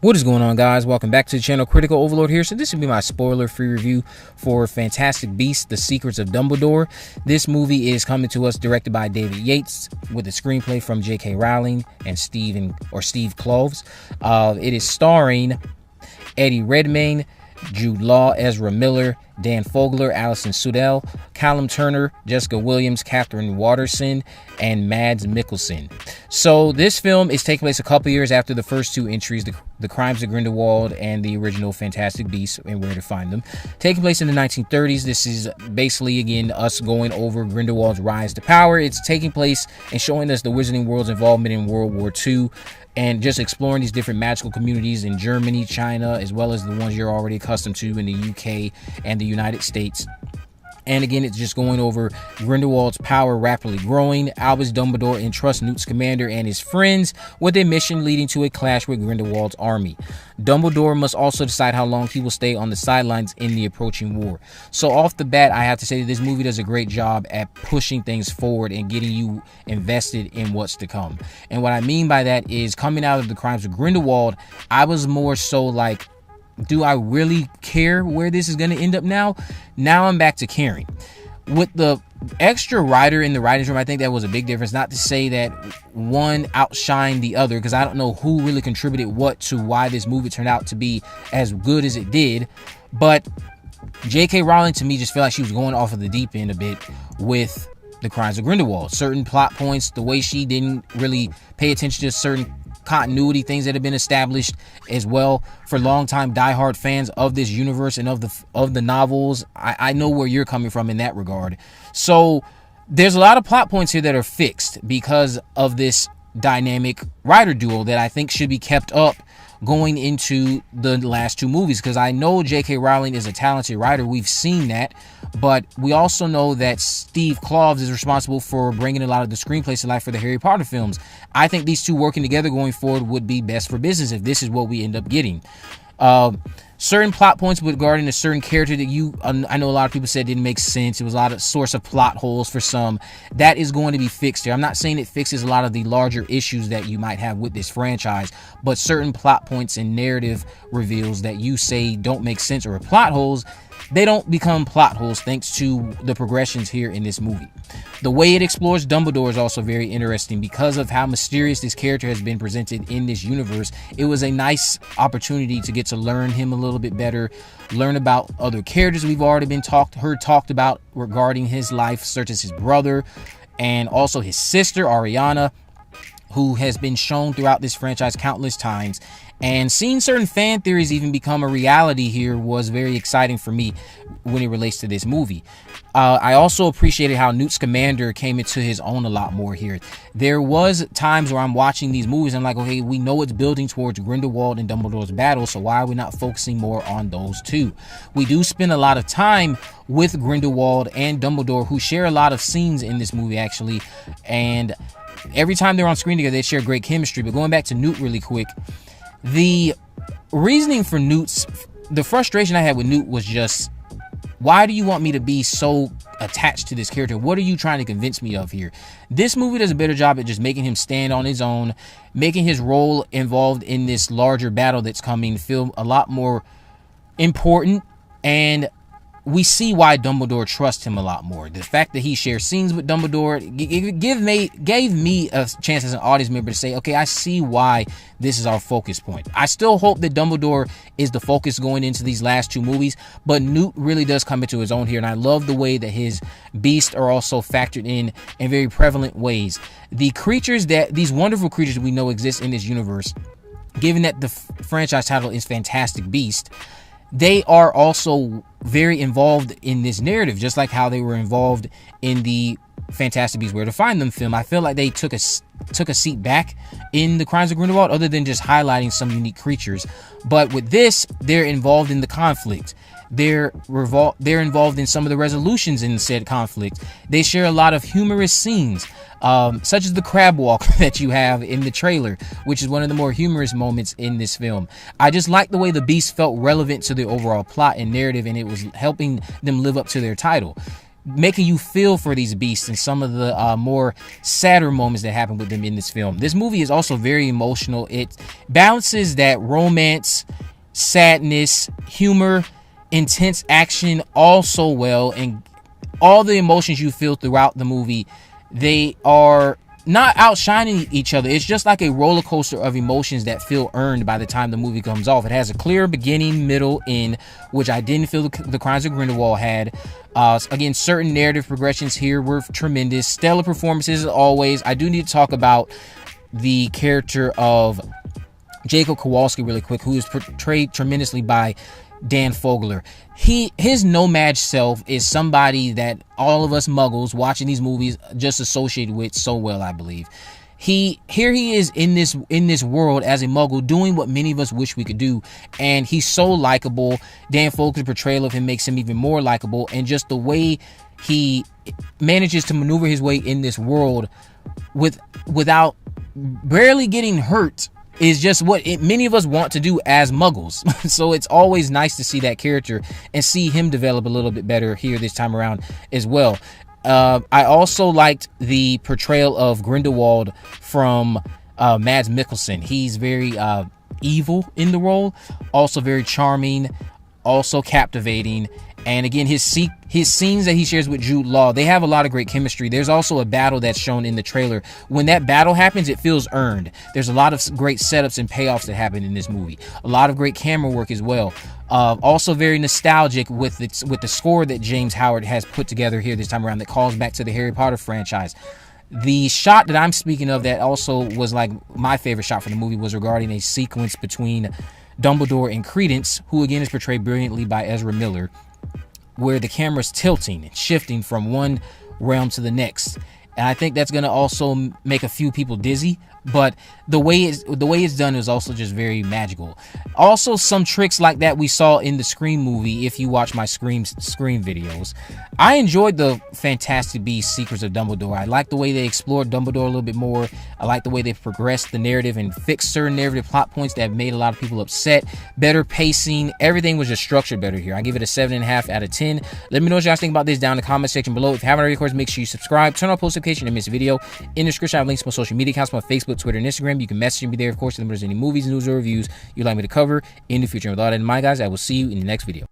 What is going on, guys? Welcome back to the channel. Critical Overlord here. So this will be my spoiler-free review for Fantastic Beasts: The Secrets of Dumbledore. This movie is coming to us directed by David Yates with a screenplay from J.K. Rowling and Steve Kloves. It is starring Eddie Redmayne, Jude Law, Ezra Miller, Dan Fogler, Alison Sudell, Callum Turner, Jessica Williams, Catherine Watterson, and Mads Mikkelsen. So this film is taking place a couple years after the first two entries, the Crimes of Grindelwald and the original Fantastic Beasts and Where to Find Them. Taking place in the 1930s, this is basically, again, us going over Grindelwald's rise to power. It's taking place and showing us the Wizarding World's involvement in World War II, and just exploring these different magical communities in Germany, China, as well as the ones you're already accustomed to in the UK and the United States. And again, it's just going over Grindelwald's power rapidly growing. Albus Dumbledore entrusts Newt Scamander and his friends with a mission leading to a clash with Grindelwald's army. Dumbledore must also decide how long he will stay on the sidelines in the approaching war. So off the bat, I have to say that this movie does a great job at pushing things forward and getting you invested in what's to come. And what I mean by that is, coming out of the Crimes of Grindelwald, I was more so like, do I really care where this is going to end up now? Now I'm back to caring. With the extra writer in the writing room, I think that was a big difference. Not to say that one outshined the other, because I don't know who really contributed what to why this movie turned out to be as good as it did. But J.K. Rowling, to me, just felt like she was going off of the deep end a bit with the Crimes of Grindelwald. Certain plot points, the way she didn't really pay attention to certain continuity things that have been established as well for longtime diehard fans of this universe and of the novels. I know where you're coming from in that regard. So there's a lot of plot points here that are fixed because of this dynamic writer duo that I think should be kept up going into the last two movies, because I know J.K. Rowling is a talented writer. We've seen that, but we also know that Steve Kloves is responsible for bringing a lot of the screenplays to life for the Harry Potter films. I think these two working together going forward would be best for business if this is what we end up getting. Certain plot points regarding a certain character that I know a lot of people said didn't make sense. It was a lot of source of plot holes for some. That is going to be fixed here. I'm not saying it fixes a lot of the larger issues that you might have with this franchise, but certain plot points and narrative reveals that you say don't make sense or are plot holes, they don't become plot holes thanks to the progressions here in this movie. The way it explores Dumbledore is also very interesting because of how mysterious this character has been presented in this universe. It was a nice opportunity to get to learn him a little bit better, learn about other characters we've already been talked about regarding his life, such as his brother and also his sister Ariana, who has been shown throughout this franchise countless times. And seeing certain fan theories even become a reality here was very exciting for me when it relates to this movie. I also appreciated how Newt Scamander came into his own a lot more here. There was times where I'm watching these movies and I'm like, okay, we know it's building towards Grindelwald and Dumbledore's battle, so why are we not focusing more on those two? We do spend a lot of time with Grindelwald and Dumbledore, who share a lot of scenes in this movie, actually, and every time they're on screen together, they share great chemistry. But going back to Newt really quick, the reasoning for the frustration I had with Newt was just, why do you want me to be so attached to this character? What are you trying to convince me of here? This movie does a better job at just making him stand on his own, making his role involved in this larger battle that's coming feel a lot more important, and we see why Dumbledore trusts him a lot more. The fact that he shares scenes with Dumbledore gave me a chance as an audience member to say, okay, I see why this is our focus point. I still hope that Dumbledore is the focus going into these last two movies, but Newt really does come into his own here, and I love the way that his beasts are also factored in very prevalent ways. These wonderful creatures we know exist in this universe, given that the franchise title is Fantastic Beasts, they are also very involved in this narrative, just like how they were involved in the Fantastic Beasts: Where to Find Them film. I feel like they took a seat back in the Crimes of Grindelwald, other than just highlighting some unique creatures. But with this, they're involved in the conflict. They're involved in some of the resolutions in said conflict. They share a lot of humorous scenes, such as the crab walk that you have in the trailer, which is one of the more humorous moments in this film. I just like the way the beast felt relevant to the overall plot and narrative, and it was helping them live up to their title. making you feel for these beasts and some of the more sadder moments that happen with them in this film. This movie is also very emotional. It balances that romance, sadness, humor, intense action all so well, and all the emotions you feel throughout the movie, they are not outshining each other. It's just like a roller coaster of emotions that feel earned by the time the movie comes off. It has a clear beginning, middle, end, which I didn't feel the Crimes of Grindelwald had. Again, certain narrative progressions here were tremendous. Stellar performances as always. I do need to talk about the character of Jacob Kowalski really quick, who is portrayed tremendously by Dan Fogler. His nomad self is somebody that all of us muggles watching these movies just associated with so well, I believe. He is in this world as a muggle doing what many of us wish we could do, and he's so likable. Dan Fogler's portrayal of him makes him even more likable, and just the way he manages to maneuver his way in this world without barely getting hurt is just what many of us want to do as muggles. So it's always nice to see that character and see him develop a little bit better here this time around as well. I also liked the portrayal of Grindelwald from Mads Mikkelsen. He's very evil in the role, also very charming, also captivating. And again, his scenes that he shares with Jude Law, they have a lot of great chemistry. There's also a battle that's shown in the trailer. When that battle happens, it feels earned. There's a lot of great setups and payoffs that happen in this movie. A lot of great camera work as well. Also very nostalgic with the score that James Howard has put together here this time around that calls back to the Harry Potter franchise. The shot that I'm speaking of that also was like my favorite shot from the movie was regarding a sequence between Dumbledore and Credence, who again is portrayed brilliantly by Ezra Miller, where the camera's tilting and shifting from one realm to the next. And I think that's going to also make a few people dizzy, but the way it's done is also just very magical. Also, some tricks like that we saw in the Scream movie. If you watch my Scream videos, I enjoyed the Fantastic Beasts: Secrets of Dumbledore. I like the way they explored Dumbledore a little bit more. I like the way they progressed the narrative and fixed certain narrative plot points that have made a lot of people upset. Better pacing. Everything was just structured better here. I give it a 7.5 out of 10. Let me know what you guys think about this down in the comment section below. If you haven't already, of course, make sure you subscribe, turn on post notifications, and miss a video. In the description, I have links to my social media accounts, my Facebook, Twitter, and Instagram. You can message me there, of course, if there's any movies, news, or reviews you'd like me to cover in the future. And with all that in mind, guys, I will see you in the next video.